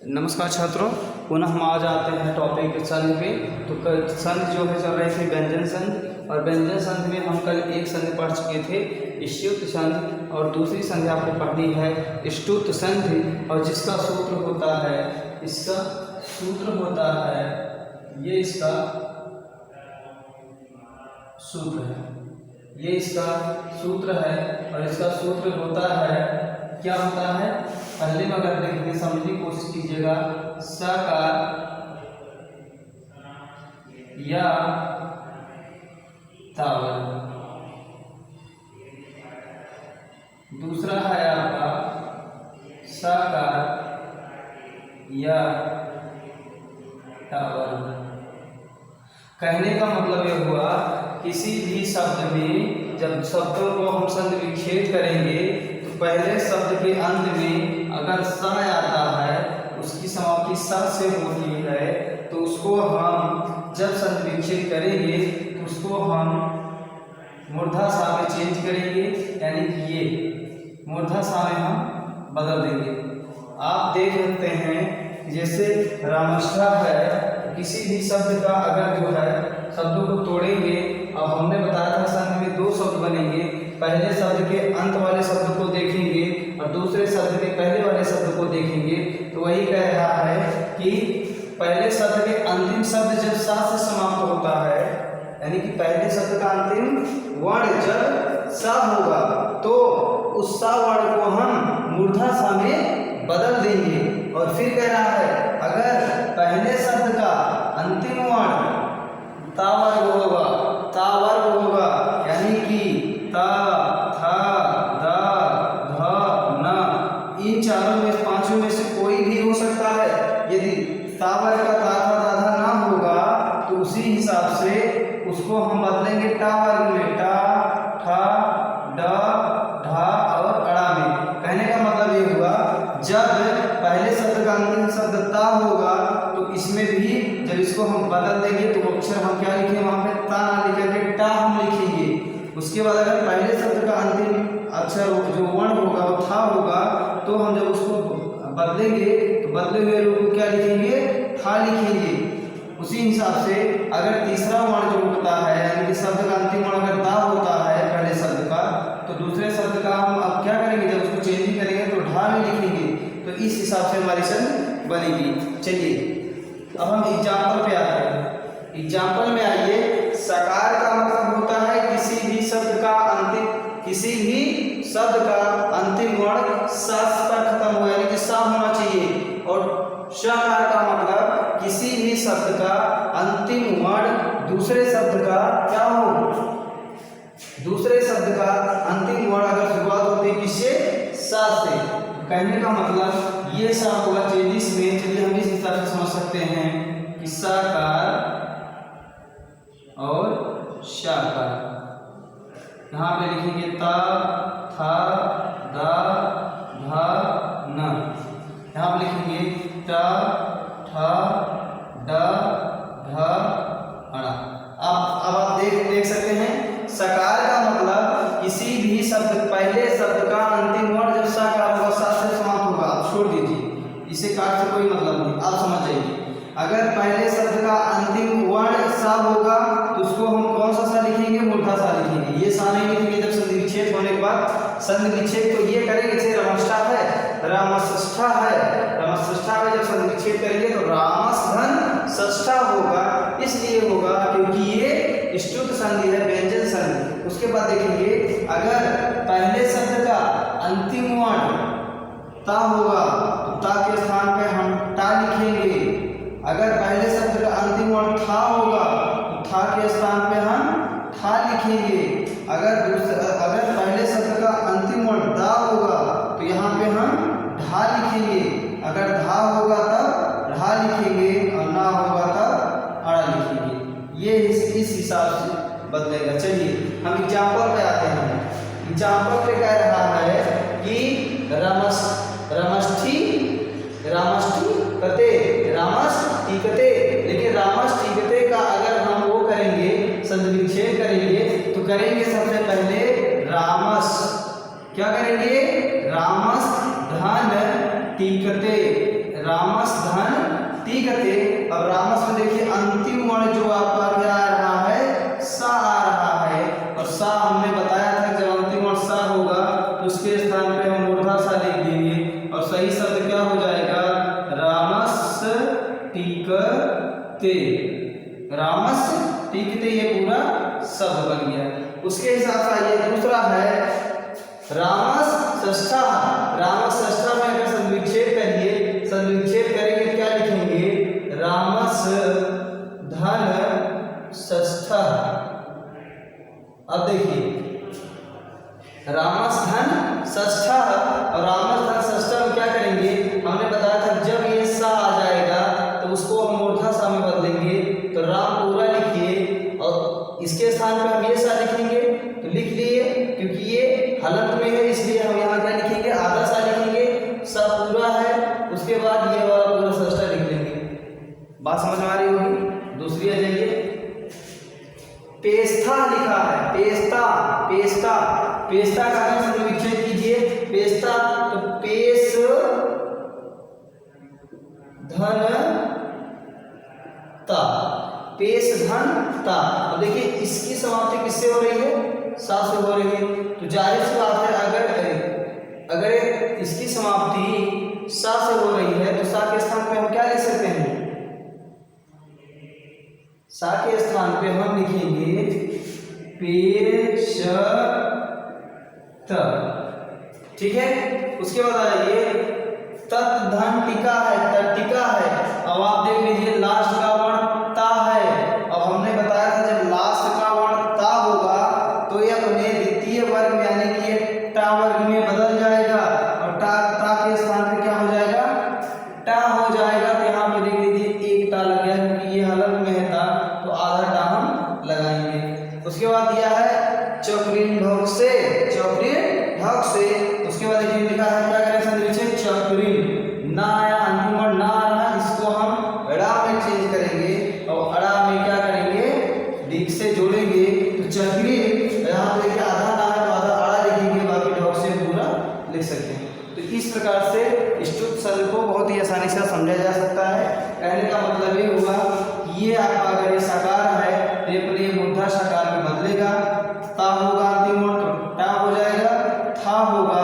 नमस्कार छात्रों, पुनः हम आज आते हैं टॉपिक संधि पे। तो संधि जो है चल रही थी व्यंजन संधि, और व्यंजन संधि में हम कल एक संधि पढ़ चुके थे स्तुत संधि, और दूसरी संधि आपको पढ़नी है स्तुत संधि, और जिसका सूत्र होता है, इसका सूत्र होता है, ये इसका सूत्र है, ये इसका सूत्र है, और इसका सूत्र होता है, क्या होता है पहले में अगर देखेंगे, समझने की कोशिश कीजिएगा। सकार या तावर, दूसरा है आपका सकार या टावर। कहने का मतलब यह हुआ, किसी भी शब्द में जब शब्दों को हम संधि विच्छेद करेंगे तो पहले शब्द के अंत में अगर स आता है, उसकी समाप्ति स से होती है, तो उसको हम जब संधि विच्छेद करेंगे तो उसको हम मूर्धा सा में चेंज करेंगे, यानी कि ये मूर्धा सा में हम बदल देंगे। आप देख सकते हैं जैसे रामष्ठा है, किसी भी शब्द का अगर जो है शब्दों को तोड़ेंगे, अब हमने बताया था संधि में दो शब्द बनेंगे, पहले शब्द के अंत वाले शब्द को देखेंगे और दूसरे शब्द के पहले वाले शब्द को देखेंगे। तो वही कह रहा है कि पहले शब्द के अंतिम शब्द जब सा से समाप्त होता है, यानी कि पहले शब्द का अंतिम वर्ण जब सा होगा तो उस सा वर्ण को हम मूर्धा सा में बदल देंगे। और फिर कह रहा है, अगर पहले शब्द का अंतिम वर्ण ता वर्ग होगा, ता वर्ग होगा, यानी कि ता, था, दा, ध, न, इन चारों में पांचों में से कोई भी हो सकता है। यदि ता वर्ग का ता, था, दा, ध ना होगा तो उसी हिसाब से उसको हम बदलेंगे टा वर्ग में, टा, ठा, ड, ढा और अड़ा में। कहने का मतलब ये हुआ, जब पहले शब्द का अंतिम शब्द ता होगा तो इसमें भी जब इसको हम बदल देंगे तो अक्षर हम क्या लिखेंगे, वहां पे ता ना लिख के टा हम लिखेंगे। उसके बाद अगर पहले शब्द का अंतिम अक्षर जो वर्ण होगा वो था होगा, तो हम जब उसको बदलेंगे तो बदले हुए रूप को क्या लिखेंगे, था लिखेंगे। उसी हिसाब से अगर तीसरा वर्ण जो होता है, यानी कि शब्द का अंतिम वर्ण अगर दा होता है पहले शब्द का, तो दूसरे शब्द का हम अब क्या करेंगे, जब उसको चेंज करेंगे तो ढा में लिखेंगे। तो इस हिसाब से हमारी संधि बनेगी। चलिए अब हम एग्जाम्पल पे आते हैं। एग्जाम्पल में आइए, सकार का मतलब होता है किसी भी शब्द का अंतिम, किसी भी शब्द का अंतिम वर्ण सा पर खत्म हो, यानी कि सा होना चाहिए। और शकार का मतलब किसी भी शब्द का अंतिम वर्ण दूसरे शब्द का क्या हो, दूसरे शब्द का अंतिम वर्ण अगर शुरुआत होती है किससे, सा से। कहने का मतलब ये सा होगा चेजिस में। चलिए हम इस हिसाब से समझ सकते हैं कि साकार और शाकार। यहाँ पे लिखेंगे ता, था, दा, धा, न। यहाँ पे लिखेंगे टा, ठा, डा, ढा, अड़ा। अब आप देख सकते हैं, सकार का मतलब किसी भी शब्द, पहले शब्द का अंतिम वर्ण जब साकार होगा, सा से समाप्त होगा। आप छोड़ दीजिए, इसे कार से कोई मतलब नहीं, आप समझ जाइए। अगर पहले शब्द का अंतिम वर्ण सा होगा तो उसको हम कौन सा सा लिखेंगे, मूर्धा सा लिखेंगे। ये सा नहीं लिखेंगे जब संधि विच्छेद होने के बाद। संधि विच्छेद तो ये करेंगे, जैसे रामष्ठा है, रामष्ठा है, रामष्ठा में जब संधि विच्छेद करेंगे तो रामस धन षष्ठा होगा। इसलिए होगा क्योंकि ये स्तुत संधि है, व्यंजन संधि। उसके बाद देखेंगे, अगर पहले शब्द का अंतिम वर्ण ता होगा तो ता के स्थान पे हम टा लिखेंगे। अगर पहले शब्द का अंतिम वर्ण था होगा तो था के स्थान पे हम ठा लिखेंगे। अगर पहले शब्द का अंतिम वर्ण दा होगा तो यहाँ पे हम ढा लिखेंगे। अगर धा होगा तब ढा लिखेंगे, और ना होगा तब अड़ा लिखेंगे। ये इस हिसाब से बदलेगा। चलिए हम एग्जाम्पल पे आते हैं। एग्जाम्पल पे कह रहा है कि रामष्ठी कते, रामष्ठी कते। लेकिन रामष्ठी कते का अगर हम वो करेंगे, संधि विच्छेद करेंगे, तो करेंगे सबसे पहले रामस, क्या करेंगे, रामस धन टीकते, रामस लिखते ये पूरा शब्द बन गया। उसके हिसाब से आइए दूसरा है रामस षष्ठः। रामस षष्ठः में अगर संविच्छेद करिए, संविच्छेद करेंगे क्या लिखेंगे, रामस धन षष्ठः। अब देखिए रामस धन षष्ठः और रामस धन षष्ठः में क्या करेंगे, हमने बताया था जब ये सा आ जाएगा तो उसको हम मूर्धा सा में बदलेंगे। तो राम पूरा लिखिए और इसके स्थान पे हम ये सा लिखेंगे, तो लिख लिए क्योंकि ये हलंत में है इसलिए हम यहाँ क्या लिखेंगे, आधा सा लिखेंगे, सा पूरा है, उसके बाद ये वाला पूरा षष्ठः लिख लेंगे। बात समझ में आ रही होगी। दूसरी आ जाइए, पेस्था लिखा है, पेस्ता पेस्ता पेस्ता का हम विच्छेद कीजिए, पेस्ता तो पेश धन ता, पेश धन ता। अब देखिए इसकी समाप्ति किससे हो रही है, सा से हो रही है। तो जाहिर सी बात है अगर इसकी समाप्ति सा से हो रही है तो सा के स्थान पे हम क्या लिख सकते हैं, सा के स्थान पे हम लिखेंगे पेश त। ठीक है। उसके बाद आइए तत् धन टिका है, तटिका है। अब आप देख लीजिए लास्ट का वर्ण ता है। अब हमने बताया था जब लास्ट का वर्ण ता होगा तो ये अपने द्वितीय वर्ग में यानी कि ये टा वर्ग में बदल जाएगा और ता के स्थान पे क्या हो जाएगा, टा हो जाएगा। तो यहाँ पे देख लीजिए एक टा लग गया क्योंकि ये हलंत में है ता, तो आधा टा हम लगाएंगे। उसके बाद दिया है चक्रीन ढोक से, चक्रीन ढक से। उसके बाद देखिए लिखा है क्या करें संविच्छेद, चक्रीन ना आया अंतिम वर्ण ना आ रहा, इसको हम अड़ा में चेंज करेंगे और अड़ा में क्या करेंगे, दीर्घ से जोड़ेंगे। तो चक्रीन यहाँ पे देखिए आधा ना है तो आधा अड़ा लिखेंगे, बाकी ढक से पूरा लिख सकते हैं। तो इस प्रकार से स्तुत शब्द को बहुत ही आसानी से समझा जा सकता है। कहने का मतलब ये हुआ कि ये आपका अगर ये साकार है तो ये अपने मूर्धा साकार में बदलेगा, ता होगा अंतिम वर्ण तो टा हो जाएगा, था होगा